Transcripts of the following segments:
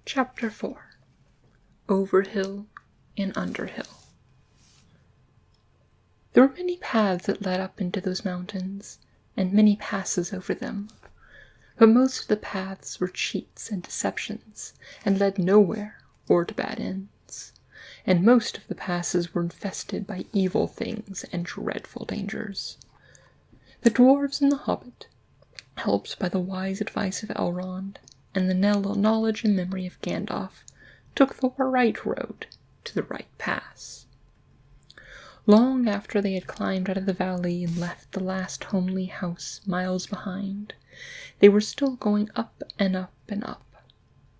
Chapter 4 Over Hill and Under Hill. There were many paths that led up into those mountains, and many passes over them. But most of the paths were cheats and deceptions, and led nowhere or to bad ends. And most of the passes were infested by evil things and dreadful dangers. The dwarves and the Hobbit, helped by the wise advice of Elrond and the knowledge and memory of Gandalf, took the right road to the right pass. Long after they had climbed out of the valley and left the last homely house miles behind, they were still going up and up and up.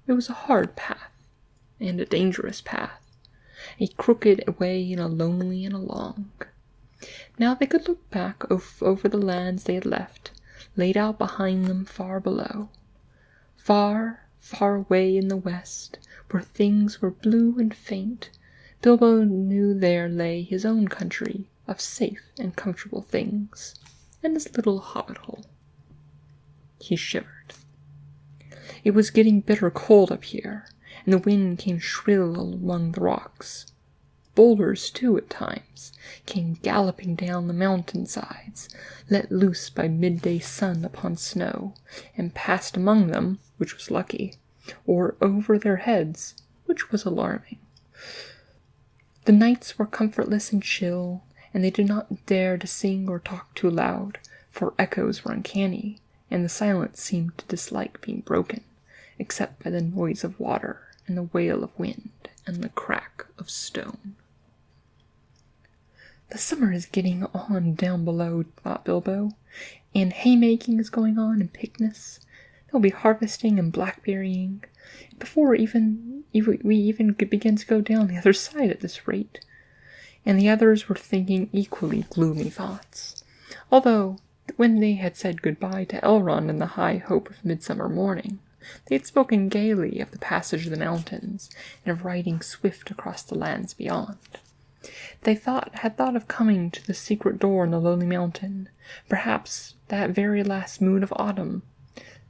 It was a hard path, and a dangerous path, a crooked way and a lonely and a long. Now they could look back over the lands they had left, laid out behind them far below. Far, far away in the west, where things were blue and faint, Bilbo knew there lay his own country of safe and comfortable things, and his little hobbit hole. He shivered. It was getting bitter cold up here, and the wind came shrill among the rocks. Boulders, too, at times, came galloping down the mountain-sides, let loose by midday sun upon snow, and passed among them, which was lucky, or over their heads, which was alarming. The nights were comfortless and chill, and they did not dare to sing or talk too loud, for echoes were uncanny, and the silence seemed to dislike being broken, except by the noise of water, and the wail of wind, and the crack of stone. The summer is getting on down below, thought Bilbo, and haymaking is going on, and picnics. There'll be harvesting and blackberrying, before we even begin to go down the other side at this rate. And the others were thinking equally gloomy thoughts, although when they had said goodbye to Elrond in the high hope of midsummer morning, they had spoken gaily of the passage of the mountains, and of riding swift across the lands beyond. They had thought of coming to the secret door in the lonely mountain, perhaps that very last moon of autumn,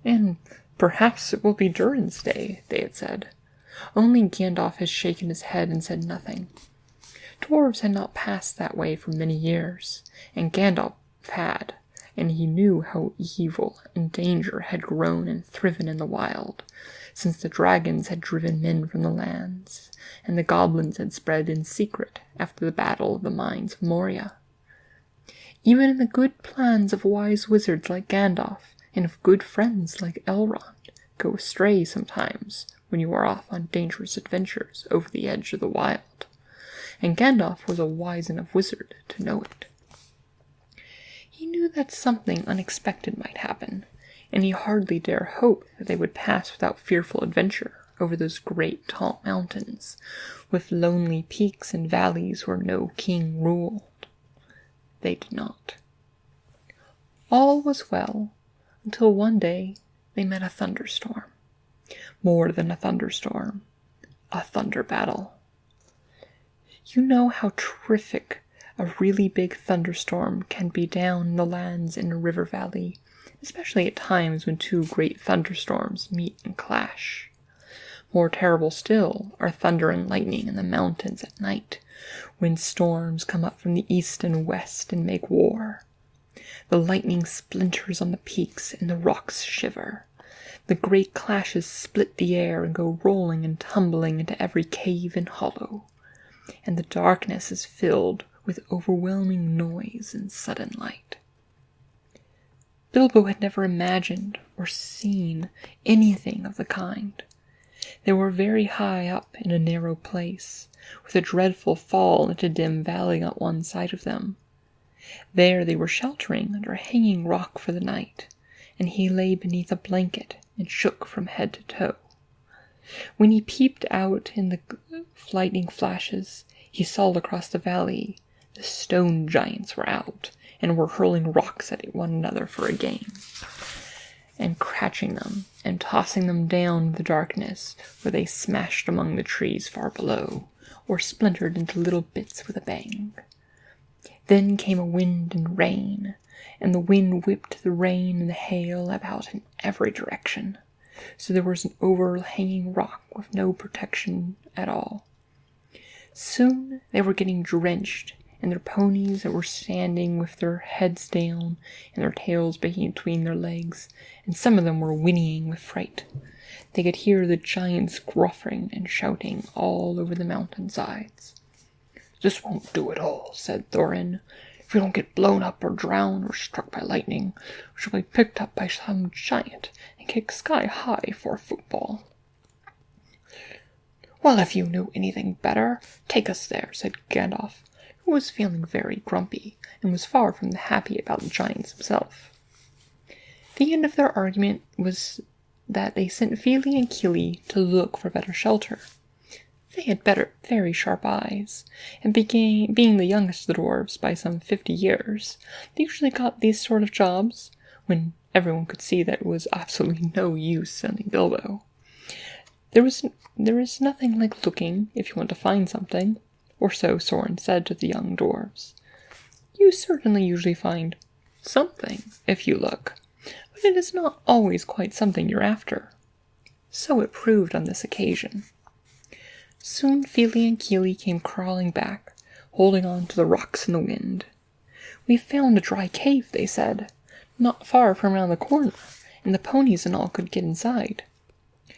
and perhaps it will be Durin's day, they had said. Only Gandalf had shaken his head and said nothing. Dwarves had not passed that way for many years, and Gandalf had, and he knew how evil and danger had grown and thriven in the wild, since the dragons had driven men from the lands, and the goblins had spread in secret after the battle of the mines of Moria. Even in the good plans of wise wizards like Gandalf, and of good friends like Elrond, go astray sometimes when you are off on dangerous adventures over the edge of the wild, and Gandalf was a wise enough wizard to know it. He knew that something unexpected might happen, and he hardly dare hope that they would pass without fearful adventure over those great tall mountains, with lonely peaks and valleys where no king ruled. They did not. All was well, until one day they met a thunderstorm. More than a thunderstorm, a thunder battle. You know how terrific a really big thunderstorm can be down in the lands in a river valley, especially at times when two great thunderstorms meet and clash. More terrible still are thunder and lightning in the mountains at night, when storms come up from the east and west and make war. The lightning splinters on the peaks and the rocks shiver. The great clashes split the air and go rolling and tumbling into every cave and hollow, and the darkness is filled with overwhelming noise and sudden light. Bilbo had never imagined or seen anything of the kind. They were very high up in a narrow place, with a dreadful fall into a dim valley on one side of them. There they were sheltering under a hanging rock for the night, and he lay beneath a blanket and shook from head to toe. When he peeped out in the lightning flashes, he saw across the valley the stone giants were out, and were hurling rocks at one another for a game, and catching them, and tossing them down the darkness, where they smashed among the trees far below, or splintered into little bits with a bang. Then came a wind and rain, and the wind whipped the rain and the hail about in every direction. so there was an overhanging rock with no protection at all. Soon they were getting drenched, and their ponies that were standing with their heads down and their tails between their legs, and some of them were whinnying with fright. They could hear the giants gruffing and shouting all over the mountainsides. "This won't do at all," said Thorin. "If we don't get blown up or drowned or struck by lightning, we shall be picked up by some giant and kicked sky high for a football." "Well, if you knew anything better, take us there," said Gandalf, who was feeling very grumpy and was far from happy about the giants himself. The end of their argument was that they sent Fili and Kili to look for better shelter. They had very sharp eyes, and being the youngest of the dwarves by some 50 years, they usually got these sort of jobs, when everyone could see that it was absolutely no use sending Bilbo. There is nothing like looking if you want to find something, or so Soren said to the young dwarves. You certainly usually find something if you look, but it is not always quite something you're after. So it proved on this occasion. Soon Fili and Kili came crawling back, holding on to the rocks in the wind. "We found a dry cave," they said, "not far from around the corner, and the ponies and all could get inside."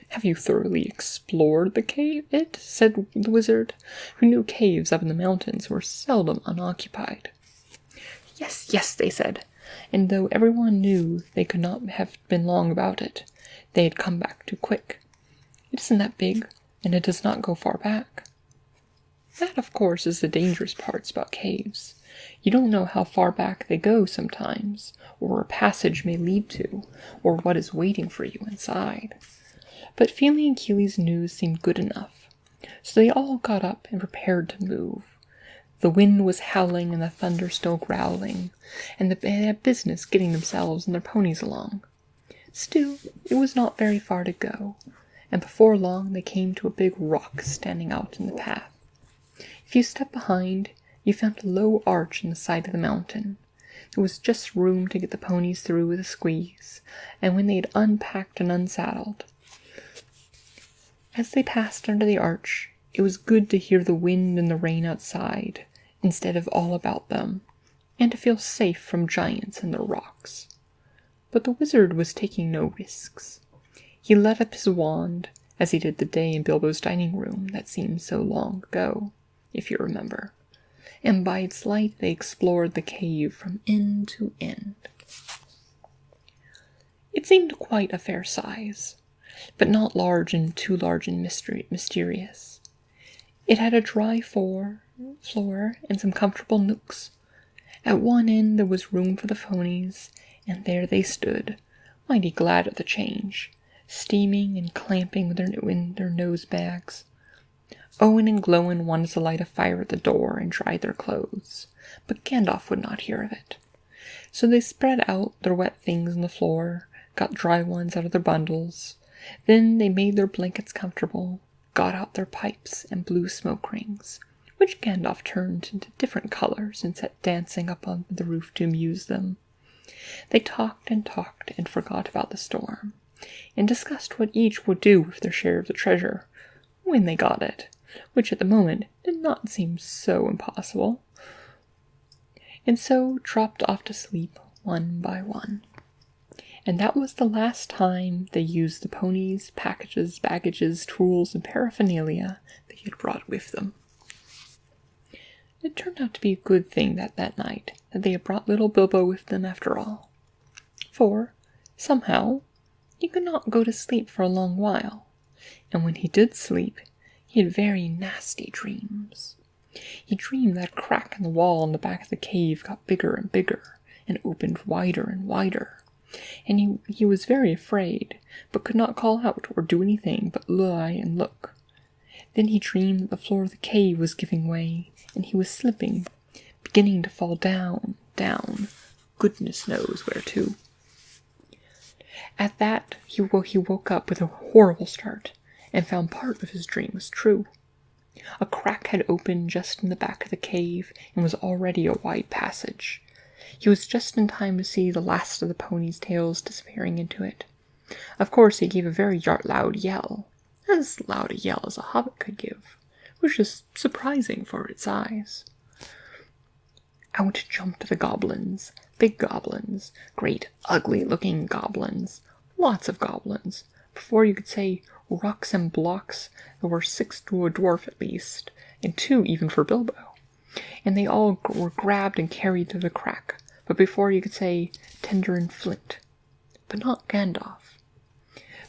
"Have you thoroughly explored the cave?" said the wizard, who knew caves up in the mountains were seldom unoccupied. Yes, they said, and though everyone knew they could not have been long about it, they had come back too quick. It isn't that big, and it does not go far back. That, of course, is the dangerous parts about caves. You don't know how far back they go sometimes, or where a passage may lead to, or what is waiting for you inside. But Fili and Kili's news seemed good enough, so they all got up and prepared to move. The wind was howling and the thunder still growling, and they had business getting themselves and their ponies along. Still, it was not very far to go, and before long they came to a big rock standing out in the path. If you stepped behind, you found a low arch in the side of the mountain. There was just room to get the ponies through with a squeeze, and when they had unpacked and unsaddled, as they passed under the arch, it was good to hear the wind and the rain outside, instead of all about them, and to feel safe from giants and their rocks. But the wizard was taking no risks. He let up his wand, as he did the day in Bilbo's dining room that seemed so long ago, if you remember, and by its light they explored the cave from end to end. It seemed quite a fair size, but not large and too large and mysterious. It had a dry floor and some comfortable nooks. At one end there was room for the ponies, and there they stood, mighty glad of the change, steaming and clamping with their nose bags. Owen and Glowin wanted to light a fire at the door and dry their clothes, but Gandalf would not hear of it. So they spread out their wet things on the floor, got dry ones out of their bundles. Then they made their blankets comfortable, got out their pipes and blew smoke rings, which Gandalf turned into different colors and set dancing up on the roof to amuse them. They talked and forgot about the storm, and discussed what each would do with their share of the treasure, when they got it, which at the moment did not seem so impossible, and so dropped off to sleep one by one. And that was the last time they used the ponies, packages, baggages, tools, and paraphernalia they had brought with them. It turned out to be a good thing that night that they had brought little Bilbo with them after all. For, somehow, he could not go to sleep for a long while, and when he did sleep, he had very nasty dreams. He dreamed that a crack in the wall in the back of the cave got bigger and bigger, and opened wider and wider, and he was very afraid, but could not call out or do anything but lie and look. Then he dreamed that the floor of the cave was giving way, and he was slipping, beginning to fall down, goodness knows where to. At that, he woke up with a horrible start, and found part of his dream was true. A crack had opened just in the back of the cave, and was already a wide passage. He was just in time to see the last of the ponies' tails disappearing into it. Of course, he gave a very loud yell, as loud a yell as a hobbit could give, which is surprising for its size. Out jumped the goblins, big goblins, great ugly-looking goblins, lots of goblins. Before you could say rocks and blocks, there were 6 to a dwarf at least, and 2 even for Bilbo. And they all were grabbed and carried to the crack, but before you could say tinder and flint. But not Gandalf.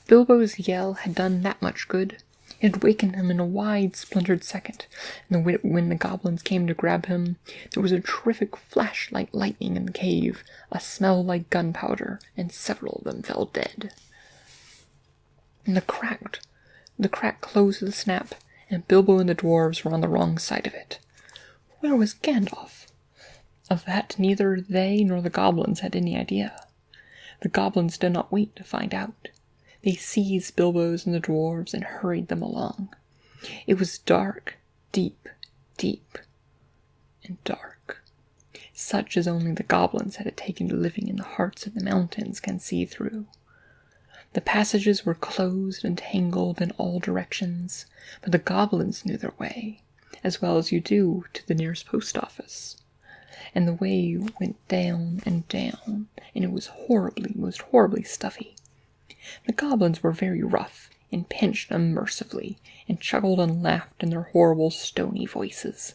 Bilbo's yell had done that much good. It had wakened him in a wide, splintered second, and when the goblins came to grab him, there was a terrific flash like lightning in the cave, a smell like gunpowder, and several of them fell dead. And the crack closed with a snap, and Bilbo and the dwarves were on the wrong side of it. Where was Gandalf? Of that neither they nor the goblins had any idea. The goblins did not wait to find out. They seized Bilbo's and the dwarves and hurried them along. It was dark, deep, and dark, such as only the goblins had taken to living in the hearts of the mountains can see through. The passages were closed and tangled in all directions, but the goblins knew their way, as well as you do to the nearest post office. And the way went down and down, and it was most horribly stuffy. The goblins were very rough, and pinched unmercifully, and chuckled and laughed in their horrible stony voices.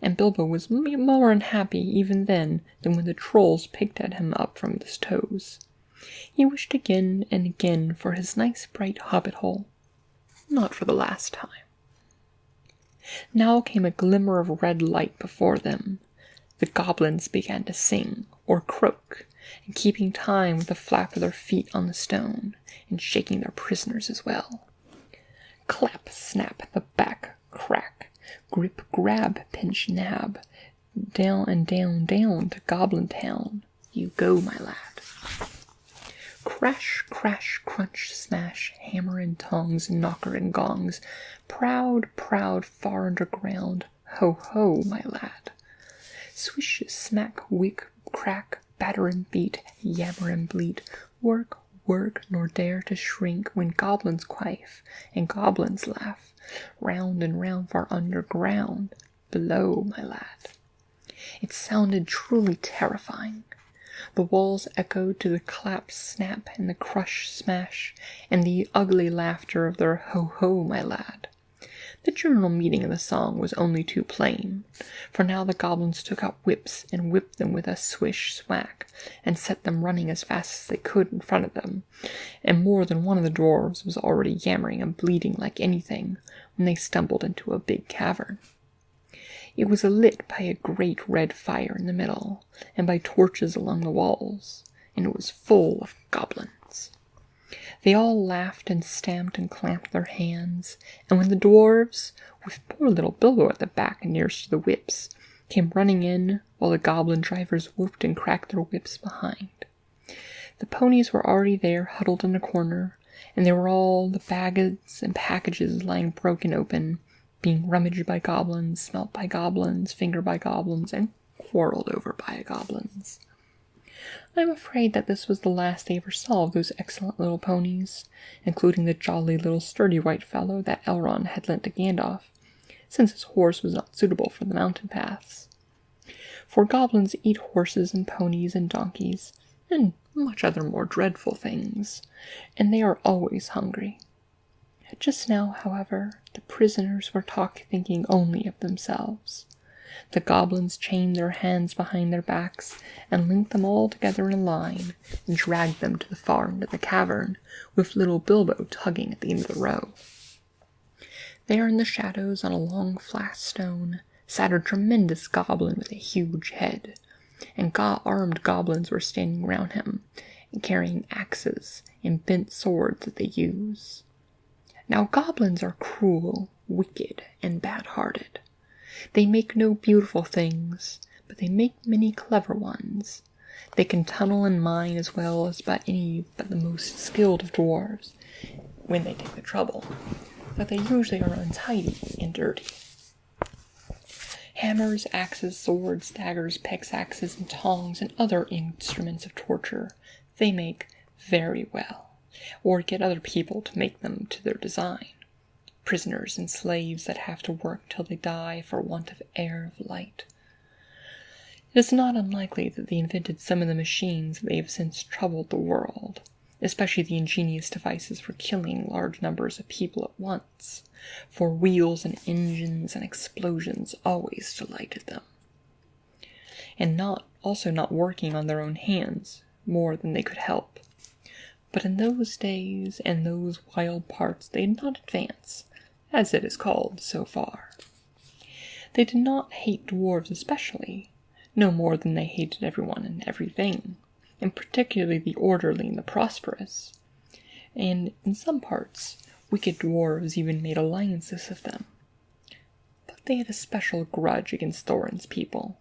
And Bilbo was more unhappy even then than when the trolls picked at him up from his toes. He wished again and again for his nice bright hobbit hole, not for the last time. Now came a glimmer of red light before them. The goblins began to sing, or croak, and keeping time with the flap of their feet on the stone, and shaking their prisoners as well. Clap, snap, the back, crack, grip, grab, pinch, nab, down and down, down to Goblin Town. You go, my lad. Crash, crash, crunch, smash, hammer and tongs, knocker and gongs, proud, far underground, ho, ho, my lad. Swish, smack, wick, crack, batter and beat, yammer and bleat, work, nor dare to shrink when goblins quife and goblins laugh, round and round far underground, below, my lad. It sounded truly terrifying. The walls echoed to the clap, snap, and the crush, smash, and the ugly laughter of their ho-ho, my lad. The general meaning of the song was only too plain, for now the goblins took out whips and whipped them with a swish, swack, and set them running as fast as they could in front of them, and more than one of the dwarves was already yammering and bleating like anything when they stumbled into a big cavern. It was lit by a great red fire in the middle, and by torches along the walls, and it was full of goblins. They all laughed and stamped and clamped their hands, and when the dwarves, with poor little Bilbo at the back and nearest to the whips, came running in, while the goblin drivers whooped and cracked their whips behind. The ponies were already there, huddled in a corner, and there were all the baggage and packages lying broken open, being rummaged by goblins, smelt by goblins, fingered by goblins, and quarreled over by goblins. I am afraid that this was the last they ever saw of those excellent little ponies, including the jolly little sturdy white fellow that Elrond had lent to Gandalf, since his horse was not suitable for the mountain paths. For goblins eat horses and ponies and donkeys, and much other more dreadful things, and they are always hungry. Just now, however, the prisoners were thinking only of themselves. The goblins chained their hands behind their backs and linked them all together in a line and dragged them to the far end of the cavern, with little Bilbo tugging at the end of the row. There in the shadows on a long flat stone sat a tremendous goblin with a huge head, and armed goblins were standing round him and carrying axes and bent swords that they use. Now goblins are cruel, wicked, and bad-hearted. They make no beautiful things, but they make many clever ones. They can tunnel and mine as well as but the most skilled of dwarves, when they take the trouble, but they usually are untidy and dirty. Hammers, axes, swords, daggers, pickaxes, and tongs, and other instruments of torture they make very well, or get other people to make them to their design. Prisoners and slaves that have to work till they die for want of air of light. It is not unlikely that they invented some of the machines that have since troubled the world, especially the ingenious devices for killing large numbers of people at once, for wheels and engines and explosions always delighted them. And also not working on their own hands more than they could help. But in those days and those wild parts they did not advance, as it is called, so far. They did not hate dwarves especially, no more than they hated everyone and everything, and particularly the orderly and the prosperous. And in some parts, wicked dwarves even made alliances with them. But they had a special grudge against Thorin's people,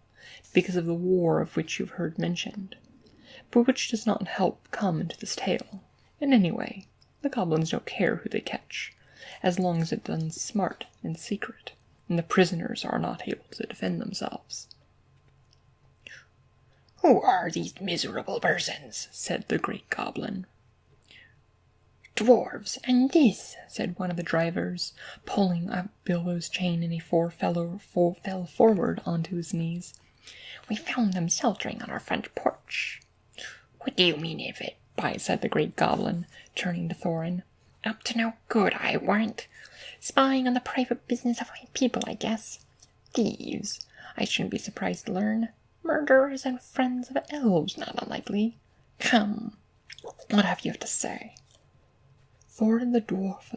because of the war of which you've heard mentioned, but which does not help come into this tale. And anyway, the goblins don't care who they catch, as long as it's done smart and secret, and the prisoners are not able to defend themselves. "Who are these miserable persons?" said the great goblin. "Dwarves, and this," said one of the drivers, pulling up Bilbo's chain, and he fell forward onto his knees. "We found them sheltering on our front porch." "What do you mean of it?" said the great goblin, turning to Thorin. "Up to no good, I warrant. Spying on the private business of my people, I guess. Thieves, I shouldn't be surprised to learn. Murderers and friends of elves, not unlikely. Come, what have you to say?" "Thorin the dwarf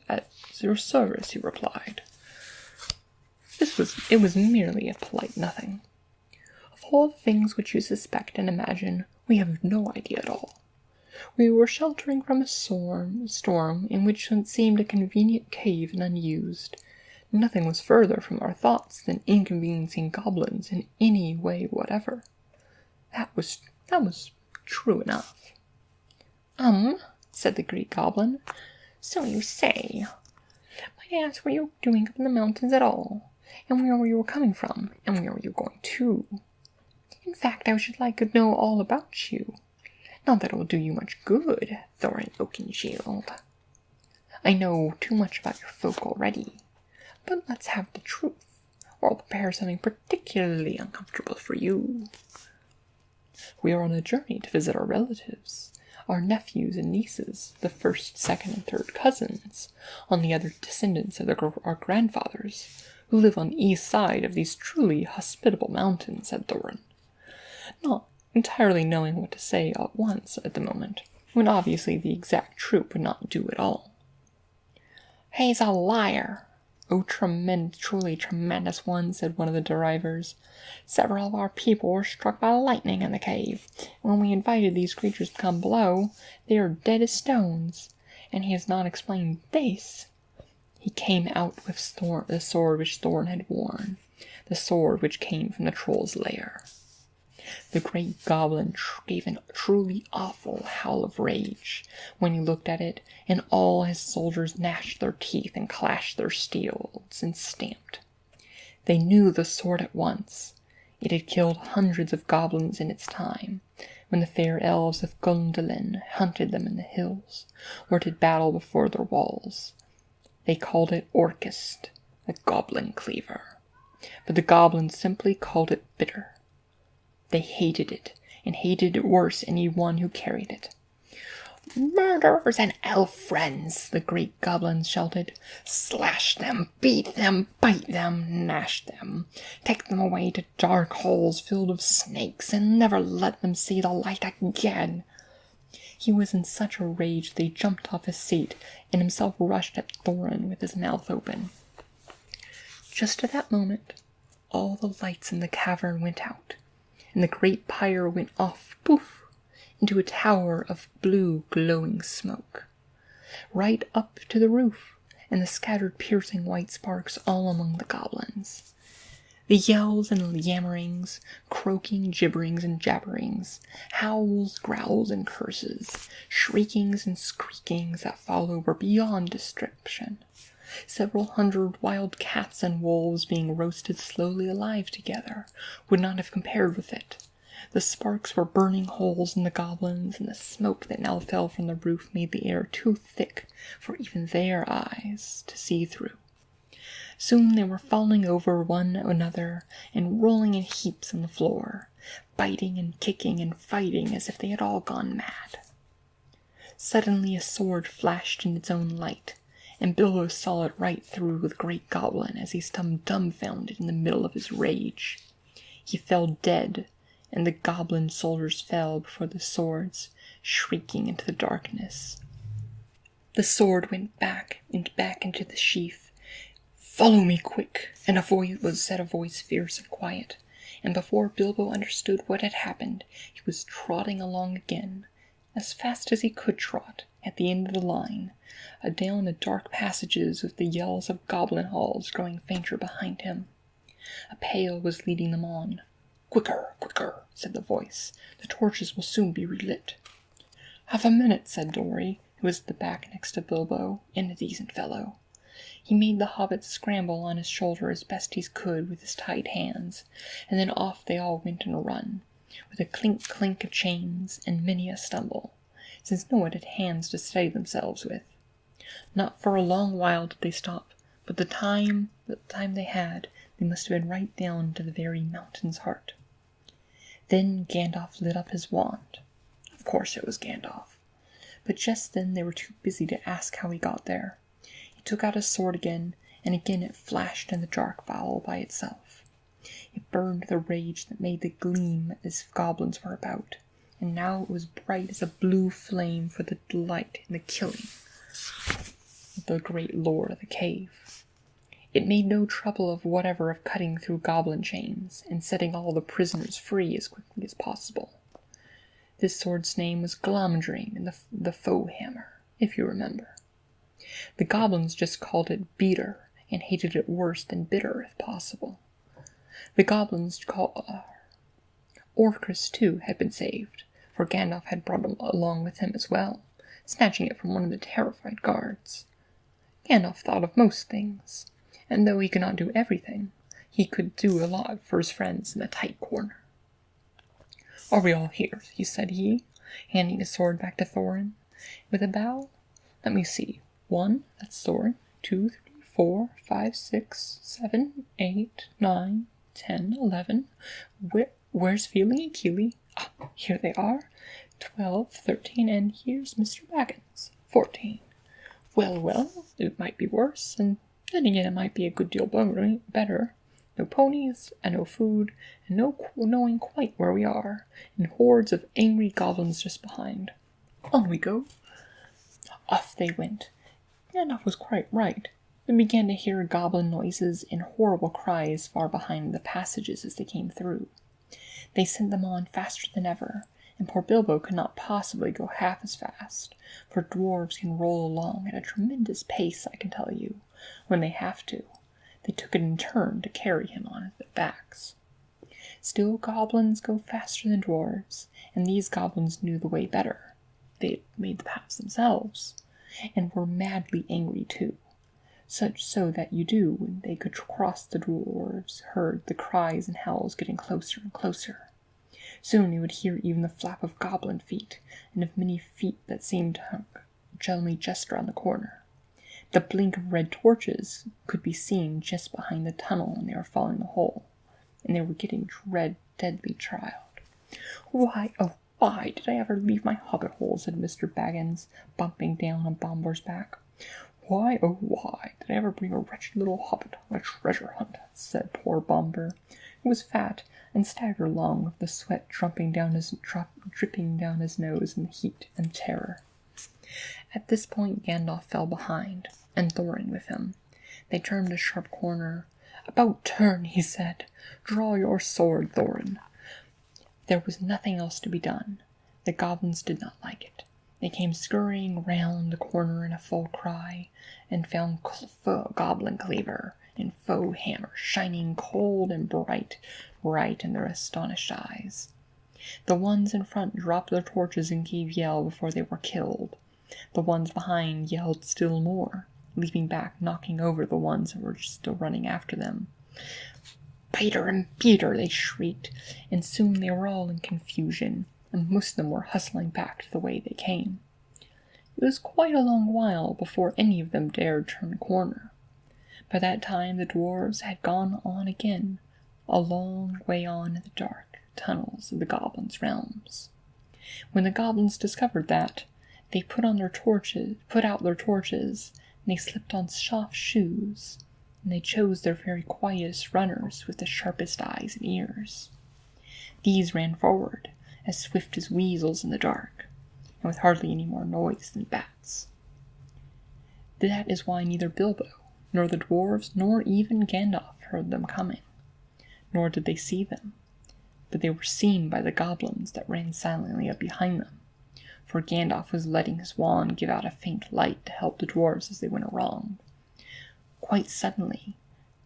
at your service," he replied. It was merely a polite nothing. Of all the things which you suspect and imagine, we have no idea at all. We were sheltering from a storm in which seemed a convenient cave and unused. Nothing was further from our thoughts than inconveniencing goblins in any way whatever. That was true enough. Said the great goblin. "So you say. Might I ask what you were doing up in the mountains at all, and where you were coming from, and where were you going to? In fact, I should like to know all about you. Not that it will do you much good, Thorin Oakenshield. I know too much about your folk already, but let's have the truth, or I'll prepare something particularly uncomfortable for you." "We are on a journey to visit our relatives, our nephews and nieces, the first, second, and third cousins, on the other descendants of our grandfathers, who live on the east side of these truly hospitable mountains," said Thorin, not entirely knowing what to say at once at the moment, when obviously the exact truth would not do at all. "He's a liar." "Oh, truly tremendous one," said one of the drivers. "Several of our people were struck by lightning in the cave. When we invited these creatures to come below, they are dead as stones. And he has not explained this." He came out with the sword which Thorin had worn, the sword which came from the troll's lair. The great goblin gave a truly awful howl of rage when he looked at it, and all his soldiers gnashed their teeth and clashed their steels and stamped. They knew the sword at once. It had killed hundreds of goblins in its time, when the fair elves of Gondolin hunted them in the hills, or did battle before their walls. They called it Orcust, a goblin cleaver, but the goblins simply called it bitter. They hated it, and hated it worse any one who carried it. "Murderers and elf friends!" the great goblin shouted. "Slash them, beat them, bite them, gnash them. Take them away to dark holes filled with snakes, and never let them see the light again." He was in such a rage that he jumped off his seat, and himself rushed at Thorin with his mouth open. Just at that moment, all the lights in the cavern went out, and the great pyre went off, poof, into a tower of blue glowing smoke, right up to the roof, and the scattered piercing white sparks all among the goblins. The yells and yammerings, croaking, gibberings, and jabberings, howls, growls, and curses, shriekings and squeakings that followed were beyond description. Several hundred wild cats and wolves being roasted slowly alive together would not have compared with it, The sparks were burning holes in the goblins, and the smoke that now fell from the roof made the air too thick for even their eyes to see through. Soon they were falling over one another and rolling in heaps on the floor, biting and kicking and fighting as if they had all gone mad. Suddenly a sword flashed in its own light, and Bilbo saw it right through the great goblin as he stood dumbfounded in the middle of his rage. He fell dead, and the goblin soldiers fell before the swords, shrieking into the darkness. The sword went back into the sheath. "Follow me, quick!" And a voice fierce and quiet. And before Bilbo understood what had happened, he was trotting along again, as fast as he could trot, at the end of the line, down the dark passages with the yells of goblin halls growing fainter behind him. A pail was leading them on. "Quicker, quicker," said the voice. "The torches will soon be relit." "Half a minute," said Dory, who was at the back next to Bilbo, and a decent fellow. He made the hobbit scramble on his shoulder as best he could with his tight hands, and then off they all went in a run, with a clink-clink of chains and many a stumble, since no one had hands to steady themselves with. Not for a long while did they stop, but the time they had, they must have been right down to the very mountain's heart. Then Gandalf lit up his wand. Of course it was Gandalf. But just then they were too busy to ask how he got there. He took out his sword again, and again it flashed in the dark all by itself. It burned the rage that made the gleam as if goblins were about, and now it was bright as a blue flame for the delight in the killing of the great lord of the cave. It made no trouble of cutting through goblin chains and setting all the prisoners free as quickly as possible. This sword's name was Glomdrain, and the foe hammer, if you remember. The goblins just called it beater, and hated it worse than bitter if possible. The goblins Orcus too had been saved, for Gandalf had brought him along with him as well, snatching it from one of the terrified guards. Gandalf thought of most things, and though he could not do everything, he could do a lot for his friends in the tight corner. "Are we all here?" said he, handing his sword back to Thorin. With a bow, "Let me see. 1, that's Thorin, 2, 3, 4, 5, 6, 7, 8, 9, 10, 11. Where's Feely and Keely? Ah, here they are. 12, 13, and here's Mr. Baggins. 14. Well, it might be worse, and then again it might be a good deal better. No ponies, and no food, and no knowing quite where we are, and hordes of angry goblins just behind. On we go." Off they went. Gandalf was quite right. They began to hear goblin noises and horrible cries far behind the passages as they came through. They sent them on faster than ever, and poor Bilbo could not possibly go half as fast, for dwarves can roll along at a tremendous pace, I can tell you, when they have to. They took it in turn to carry him on their backs. Still, goblins go faster than dwarves, and these goblins knew the way better. They had made the paths themselves, and were madly angry too, such so that when they could cross, the dwarves heard the cries and howls getting closer and closer. Soon you would hear even the flap of goblin feet, and of many feet that seemed to only just around the corner. The blink of red torches could be seen just behind the tunnel when they were following the hole, and they were getting deadly trialed. "Why, oh why did I ever leave my hobbit hole?" said Mr. Baggins, bumping down on Bombur's back. "Why, oh why did I ever bring a wretched little hobbit on a treasure hunt?" said poor Bombur, who was fat and staggered along with the sweat dripping down his nose in the heat and terror. At this point Gandalf fell behind, and Thorin with him. They turned a sharp corner. "About turn," he said. "Draw your sword, Thorin." There was nothing else to be done. The goblins did not like it. They came scurrying round the corner in a full cry, and found Goblin Cleaver and foe hammer shining cold and bright right in their astonished eyes. The ones in front dropped their torches and gave yell before they were killed. The ones behind yelled still more, leaping back, knocking over the ones that were still running after them. Biter and beat her, they shrieked, and soon they were all in confusion, and most of them were hustling back the way they came. It was quite a long while before any of them dared turn a corner. By that time the dwarves had gone on again, a long way on in the dark tunnels of the goblins' realms. When the goblins discovered that, they put out their torches, and they slipped on soft shoes, and they chose their very quietest runners with the sharpest eyes and ears. These ran forward, as swift as weasels in the dark, and with hardly any more noise than bats. That is why neither Bilbo, nor the dwarves, nor even Gandalf heard them coming, nor did they see them, but they were seen by the goblins that ran silently up behind them, for Gandalf was letting his wand give out a faint light to help the dwarves as they went along. Quite suddenly,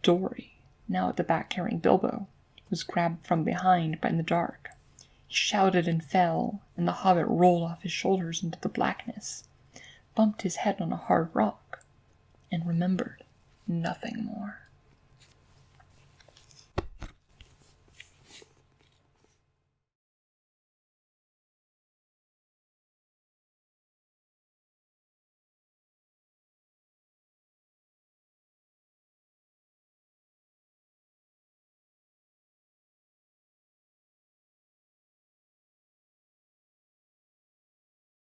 Dory, now at the back carrying Bilbo, was grabbed from behind by the dark. He shouted and fell, and the hobbit rolled off his shoulders into the blackness, bumped his head on a hard rock, and remembered nothing more.